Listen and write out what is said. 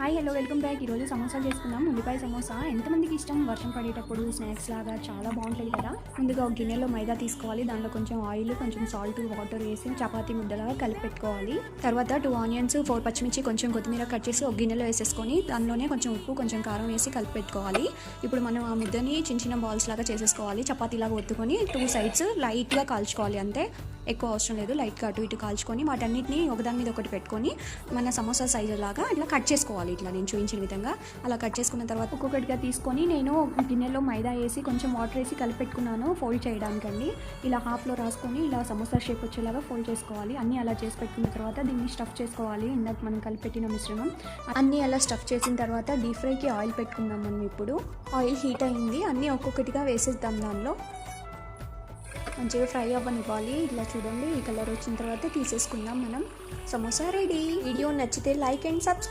Hi hello welcome back. ఈరోజు సమోసా చేసుకుందాం. ఉల్లిపాయ సమోసా ఎంతమందికి ఇష్టం? వర్షం పడేటప్పుడు స్నాక్స్ లాగా చాలా బాగుంటుంది కదా. ముందుగా ఒక గిన్నెలో మైదా తీసుకోవాలి. దాంట్లో కొంచెం ఆయిల్, కొంచెం సాల్ట్, వాటర్ వేసి చపాతీ ముద్దలాగా కలిపి పెట్టుకోవాలి. తర్వాత 2 ఆనియన్స్, 4 పచ్చిమిర్చి, కొంచెం కొత్తిమీర కట్ చేసి ఒక గిన్నెలో వేసేసుకొని దానిలోనే కొంచెం ఉప్పు, కొంచెం కారం వేసి కలిపి పెట్టుకోవాలి. ఇప్పుడు మనం ఆ ముద్దని చిన్న చిన్న బాల్స్ లాగా చేసేసుకోవాలి. చపాతీలాగా ఒత్తుకొని 2 సైడ్స్ లైట్గా కాల్చుకోవాలి. అంతే, ఎక్కువ అవసరం లేదు. లైట్గా అటు ఇటు కాల్చుకొని వాటన్నిటిని ఒకదాని మీద ఒకటి పెట్టుకొని మన సమోసా సైజు లాగా ఇట్లా కట్ చేసుకోవాలి. ఇట్లా నేను చూపించిన విధంగా అలా కట్ చేసుకున్న తర్వాత ఒక్కొక్కటిగా తీసుకొని నేను గిన్నెలో మైదా వేసి కొంచెం వాటర్ వేసి కలిపి పెట్టుకున్నాను ఫోల్డ్ చేయడానికండి. ఇలా హాఫ్లో రాసుకొని ఇలా సమోసా షేప్ వచ్చేలాగా ఫోల్డ్ చేసుకోవాలి. అన్నీ అలా చేసి పెట్టుకున్న తర్వాత దీన్ని స్టఫ్ చేసుకోవాలి. ఇందాక మనం కలిపి పెట్టిన మిశ్రమం అన్నీ అలా స్టఫ్ చేసిన తర్వాత డీప్ ఫ్రైకి ఆయిల్ పెట్టుకుందాం. మనం ఇప్పుడు ఆయిల్ హీట్ అయింది. అన్నీ ఒక్కొక్కటిగా వేసేద్దాం. దానిలో మంచిగా ఫ్రై అవ్వనివ్వాలి. ఇట్లా చూడండి, ఈ కలర్ వచ్చిన తర్వాత తీసేసుకుందాం. మనం సమోసా రెడీ. వీడియో నచ్చితే లైక్ అండ్ సబ్స్క్రైబ్.